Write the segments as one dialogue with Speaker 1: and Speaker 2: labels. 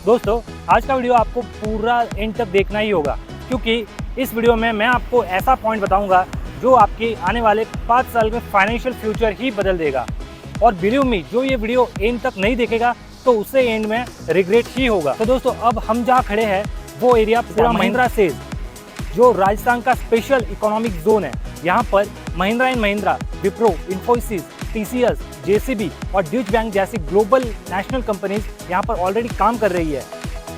Speaker 1: दोस्तों आज का वीडियो आपको पूरा एंड तक देखना ही होगा, क्योंकि इस वीडियो में मैं आपको ऐसा पॉइंट बताऊंगा जो आपके आने वाले 5 साल में फाइनेंशियल फ्यूचर ही बदल देगा। और बिलीव मी, जो ये वीडियो एंड तक नहीं देखेगा तो उससे एंड में रिग्रेट ही होगा। तो दोस्तों अब हम जहाँ खड़े हैं वो एरिया पूरा महिंद्रा सेज, जो राजस्थान का स्पेशल इकोनॉमिक जोन है। यहाँ पर Mahindra and Mahindra, Wipro, Infosys, TCS, JCB और ड्यूच बैंक जैसी ग्लोबल नेशनल कंपनीज यहाँ पर ऑलरेडी काम कर रही है।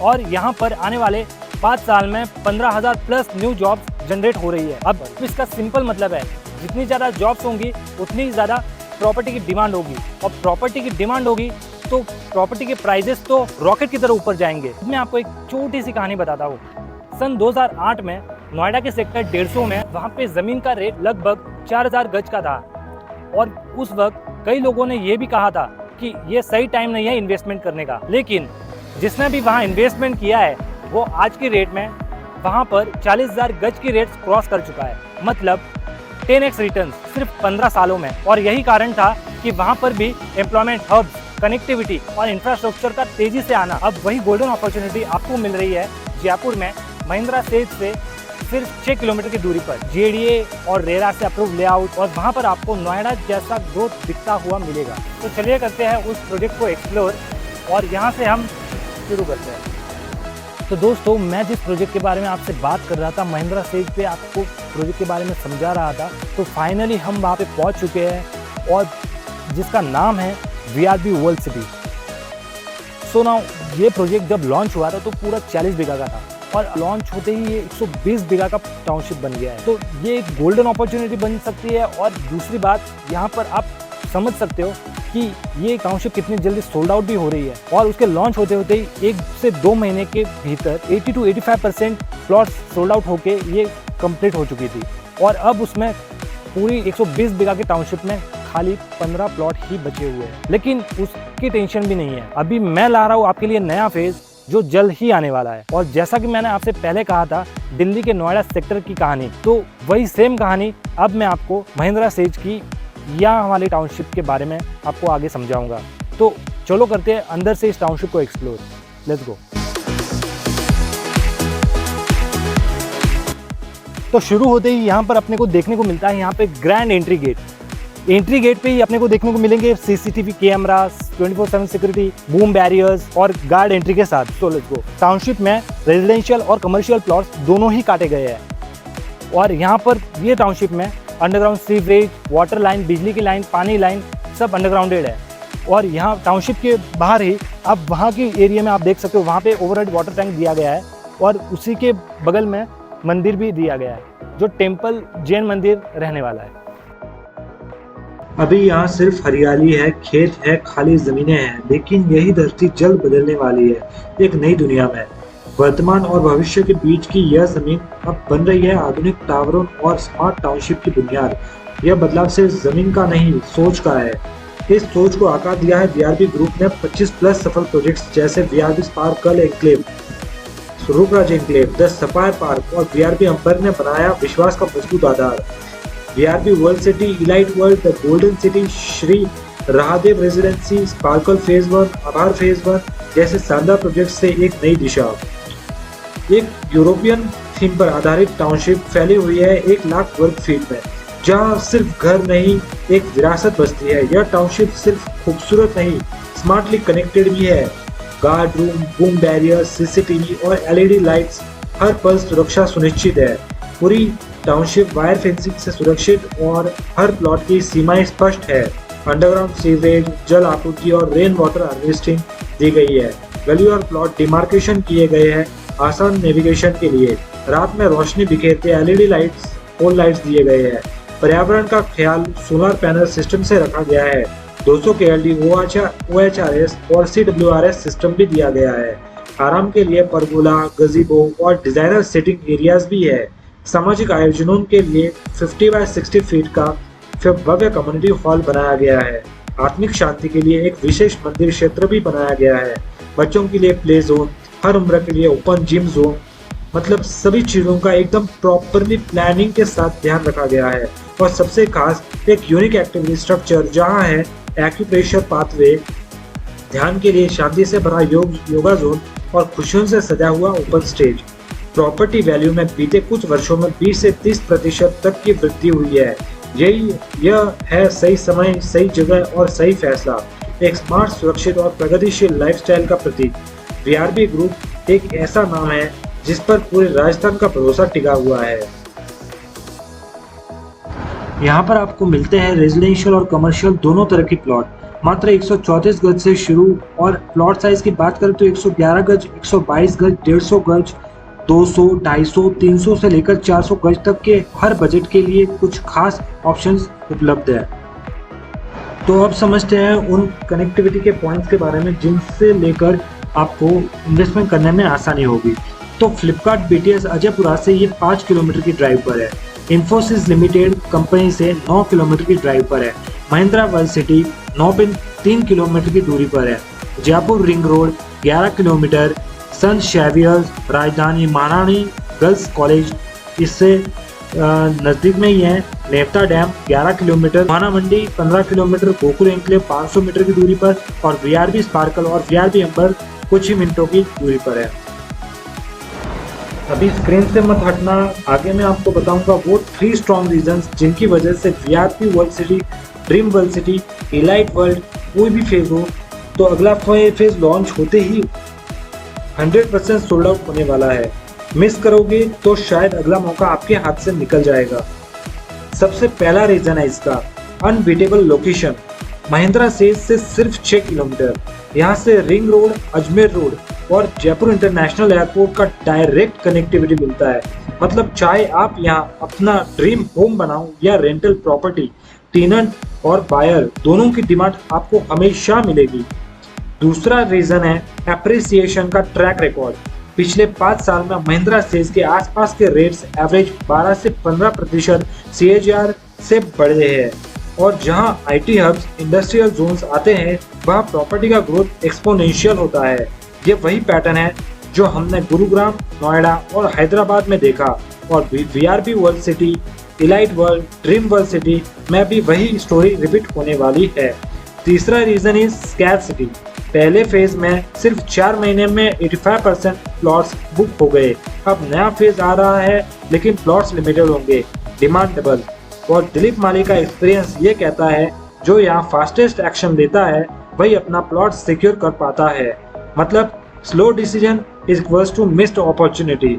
Speaker 1: और यहाँ पर आने वाले 5 साल में 15,000 प्लस न्यू जॉब्स जनरेट हो रही है। अब इसका सिंपल मतलब है, जितनी ज़्यादा जॉब्स होंगी उतनी ज़्यादा प्रॉपर्टी की डिमांड होगी, और प्रॉपर्टी की डिमांड होगी तो प्रॉपर्टी के प्राइजेस तो रॉकेट की तरह ऊपर जाएंगे। मैं आपको एक छोटी सी कहानी बताता हूँ। सन 2008 में नोएडा के सेक्टर 150 में वहाँ पे ज़मीन का रेट लगभग 4,000 गज का था। और उस वक्त कई लोगों ने ये भी कहा था कि ये सही टाइम नहीं है इन्वेस्टमेंट करने का, लेकिन जिसने भी वहाँ इन्वेस्टमेंट किया है वो आज की रेट में वहाँ पर 40,000 गज की रेट क्रॉस कर चुका है, मतलब 10x रिटर्न सिर्फ 15 सालों में। और यही कारण था कि वहाँ पर भी एम्प्लॉयमेंट हब्स, कनेक्टिविटी और इंफ्रास्ट्रक्चर का तेजी से आना। अब वही गोल्डन अपॉर्चुनिटी आपको मिल रही है जयपुर में महिंद्रा सेज से सिर्फ 6 किलोमीटर की दूरी पर, JDA और रेरा से अप्रूव लेआउट, और वहाँ पर आपको नोएडा जैसा ग्रोथ दिखता हुआ मिलेगा। तो चलिए करते हैं उस प्रोजेक्ट को एक्सप्लोर, और यहाँ से हम शुरू करते हैं। तो दोस्तों मैं जिस प्रोजेक्ट के बारे में आपसे बात कर रहा था, महिंद्रा सेज पे आपको प्रोजेक्ट के बारे में समझा रहा था, तो फाइनली हम वहाँ पे पहुँच चुके हैं, और जिसका नाम है VRB World city. So now ये प्रोजेक्ट जब लॉन्च हुआ था तो पूरा 40 बीघा का था, और लॉन्च होते ही ये 120 बीघा का टाउनशिप बन गया है। तो ये एक गोल्डन अपॉर्चुनिटी बन सकती है। और दूसरी बात, यहाँ पर आप समझ सकते हो कि ये टाउनशिप कितनी जल्दी सोल्ड आउट भी हो रही है। और उसके लॉन्च होते होते ही 1 से 2 महीने के भीतर 80 to 85% प्लॉट्स सोल्ड आउट होके ये कंप्लीट हो चुकी थी। और अब उसमें पूरी 120 बीघा के टाउनशिप में खाली 15 प्लॉट ही बचे हुए हैं। लेकिन उसकी टेंशन भी नहीं है, अभी मैं ला रहा हूँ आपके लिए नया फेज जो जल्द ही आने वाला है। और जैसा कि मैंने आपसे पहले कहा था दिल्ली के नोएडा सेक्टर की कहानी, तो वही सेम कहानी अब मैं आपको महिंद्रा सेज की यहाँ वाली टाउनशिप के बारे में आपको आगे समझाऊंगा। तो चलो करते हैं अंदर से इस टाउनशिप को एक्सप्लोर। Let's go. तो शुरू होते ही यहाँ पर अपने को देखने को मिलता है यहाँ पे grand entry gate. Entry gate पे ही अपने को देखने को मिलेंगे CCTV cameras, 24/7 security, boom barriers और गार्ड एंट्री के साथ। तो लेट्स गो। टाउनशिप में रेजिडेंशियल और कमर्शियल प्लॉट्स दोनों ही काटे गए हैं। और यहाँ पर ये टाउनशिप में अंडरग्राउंड सीवरेज, वाटर लाइन, बिजली की लाइन, पानी लाइन सब अंडरग्राउंडेड है। और यहाँ टाउनशिप के बाहर ही आप वहाँ की एरिया में आप देख सकते हो, वहाँ पे ओवरहेड वाटर टैंक दिया गया है, और उसी के बगल में मंदिर भी दिया गया है, जो टेम्पल जैन मंदिर रहने वाला है।
Speaker 2: अभी यहाँ सिर्फ हरियाली है, खेत है, खाली जमीनें हैं, लेकिन यही धरती जल्द बदलने वाली है एक नई दुनिया में। वर्तमान और भविष्य के बीच की यह जमीन अब बन रही है आधुनिक टावरों और स्मार्ट टाउनशिप की बुनियाद। यह बदलाव सिर्फ जमीन का नहीं, सोच का है। इस सोच को आकार दिया है VRB ग्रुप ने 25 प्लस सफल प्रोजेक्ट्स जैसे VRB Sparkle Enclave, Swaroopraj Enclave, the Sapphire Park और VRB अंबर ने बनाया विश्वास का मजबूत आधार। VRB World City, Elite World, the Golden City, Shri Rahdev Residency, Sparkle Phase 1, आभार फेज 1 जैसे शानदार प्रोजेक्ट से एक नई दिशा। एक यूरोपियन थीम पर आधारित टाउनशिप फैली हुई है 1 लाख वर्ग फीट में, जहां सिर्फ घर नहीं एक विरासत बसती है। यह टाउनशिप सिर्फ खूबसूरत नहीं, स्मार्टली कनेक्टेड भी है। Guard room, boom barrier, CCTV और LED लाइट्स, हर पल सुरक्षा सुनिश्चित है। पूरी टाउनशिप वायर फेंसिंग से सुरक्षित और हर प्लॉट की सीमाएं स्पष्ट है। अंडरग्राउंड सीवरेज, जल आपूर्ति और रेन वाटर हार्वेस्टिंग दी गई है। गली और प्लॉट डिमार्केशन किए गए हैं आसान नेविगेशन के लिए। रात में रोशनी बिखेरते LED लाइट्स, पोल लाइट्स दिए गए हैं। पर्यावरण का ख्याल सोलर पैनल सिस्टम से रखा गया है। 200 KLD OHRS और CWRS सिस्टम भी दिया गया है। आराम के लिए परगोला, गजीबो और डिजाइनर सिटिंग एरियाज भी है। सामाजिक आयोजनों के लिए 50 बाय 60 फीट का भव्य कम्युनिटी हॉल बनाया गया है। आत्मिक शांति के लिए एक विशेष मंदिर क्षेत्र भी बनाया गया है। बच्चों के लिए प्ले जोन, हर उम्र के लिए ओपन जिम जोन, मतलब सभी चीजों का एकदम प्रॉपरली प्लानिंग के साथ ध्यान रखा गया है। और सबसे खास एक यूनिक एक्टिविटी स्ट्रक्चर जहां है एक्यूप्रेशर पाथवे, ध्यान के लिए शांति से भरा योगा जोन और खुशियों से सजा हुआ ओपन स्टेज। प्रॉपर्टी वैल्यू में बीते कुछ वर्षों में 20 से 30% तक की वृद्धि हुई है। यह है सही समय, सही जगह और सही फैसला। एक स्मार्ट, सुरक्षित और प्रगतिशील लाइफस्टाइल का प्रतीक। वीआरबी ग्रुप एक ऐसा नाम है जिस पर पूरे राजस्थान का भरोसा टिका हुआ है। यहाँ पर आपको मिलते हैं रेजिडेंशियल और कमर्शियल दोनों तरह की प्लॉट। मात्र 134 गज से शुरू और प्लॉट साइज की बात करें तो 111 गज, 122 गज, 150 गज, 200, 250, 300 से लेकर 400 गज तक के हर बजट के लिए कुछ खास ऑप्शंस उपलब्ध है। तो अब समझते हैं उन कनेक्टिविटी के पॉइंट्स के बारे में जिनसे लेकर आपको इन्वेस्टमेंट करने में आसानी होगी। तो फ्लिपकार्ट BTS अजयपुरा से ये 5 किलोमीटर की ड्राइव पर है। इंफोसिस लिमिटेड कंपनी से 9 किलोमीटर की ड्राइव पर है। महिंद्रा वर्ल्ड सिटी 9.3 किलोमीटर की दूरी पर है। Jaipur ring road 11 kilometre. संत शेवियर्स राजधानी महारानी गर्ल्स कॉलेज इससे नज़दीक में ही है। नेवता डैम 11 किलोमीटर। माना मंडी 15 किलोमीटर। गोकुल एन्क्लेव 500 मीटर की दूरी पर और VRB स्पार्कल और VRB एम्बर कुछ ही मिनटों की दूरी पर है। अभी स्क्रीन से मत हटना, आगे मैं आपको बताऊंगा वो 3 स्ट्रॉन्ग रीजंस जिनकी वजह से VRB World city, dream world City, Elite world कोई भी फेज हो तो अगला फेज लॉन्च होते ही 100% सोल्ड आउट होने वाला है। मिस करोगे तो शायद अगला मौका आपके हाथ से निकल जाएगा। सबसे पहला रीजन है इसका अनबीटेबल लोकेशन। महिंद्रा सेज से सिर्फ 6 किलोमीटर। यहाँ से रिंग रोड, अजमेर रोड और जयपुर इंटरनेशनल एयरपोर्ट का डायरेक्ट कनेक्टिविटी मिलता है। मतलब चाहे आप यहाँ अपना ड्रीम होम बनाओ या रेंटल प्रॉपर्टी, टेनेंट और बायर दोनों की डिमांड आपको हमेशा मिलेगी। दूसरा रीजन है एप्रिसिएशन का ट्रैक रिकॉर्ड। पिछले 5 साल में महिंद्रा सेज के आसपास के रेट्स एवरेज 12 से 15% CAGR से बढ़े हैं और जहां IT हब्स, इंडस्ट्रियल जोन्स आते हैं वहां प्रॉपर्टी का ग्रोथ एक्सपोनेंशियल होता है। ये वही पैटर्न है जो हमने गुरुग्राम, नोएडा और हैदराबाद में देखा और VRB World City, Elite world, dream world city में भी वही स्टोरी रिपीट होने वाली है। तीसरा रीजन इज स्कैर्सिटी। पहले फेज में सिर्फ 4 महीने में 85% प्लॉट्स बुक हो गए। अब नया फेज आ रहा है लेकिन प्लॉट्स लिमिटेड होंगे, डिमांड डबल। और दिलीप माली का एक्सपीरियंस ये कहता है जो यहाँ फास्टेस्ट एक्शन लेता है वही अपना प्लॉट सिक्योर कर पाता है। मतलब slow decision is equals to missed opportunity.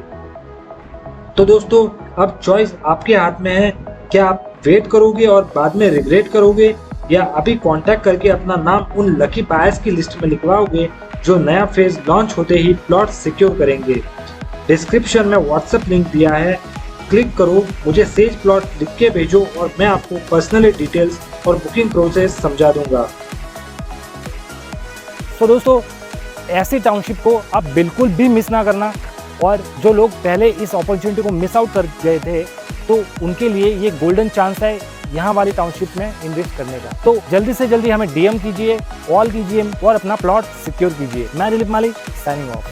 Speaker 2: तो दोस्तों अब चॉइस आपके हाथ में है। क्या आप वेट करोगे और बाद में रिग्रेट करोगे या अभी कांटेक्ट करके अपना नाम उन लकी बायर्स की लिस्ट में लिखवाओगे जो नया फेज लॉन्च होते ही प्लॉट सिक्योर करेंगे। डिस्क्रिप्शन में व्हाट्सएप लिंक दिया है, क्लिक करो, मुझे सेज प्लॉट लिख के भेजो और मैं आपको पर्सनली डिटेल्स और बुकिंग प्रोसेस समझा दूंगा।
Speaker 1: तो दोस्तों ऐसी टाउनशिप को आप बिल्कुल भी मिस ना करना और जो लोग पहले इस अपॉर्चुनिटी को मिस आउट कर गए थे तो उनके लिए ये गोल्डन चांस है यहाँ वाली टाउनशिप में इन्वेस्ट करने का। तो जल्दी से जल्दी हमें DM कीजिए, कॉल कीजिए और अपना प्लॉट सिक्योर कीजिए। मैं दिलीप माली साइनिंग ऑफ।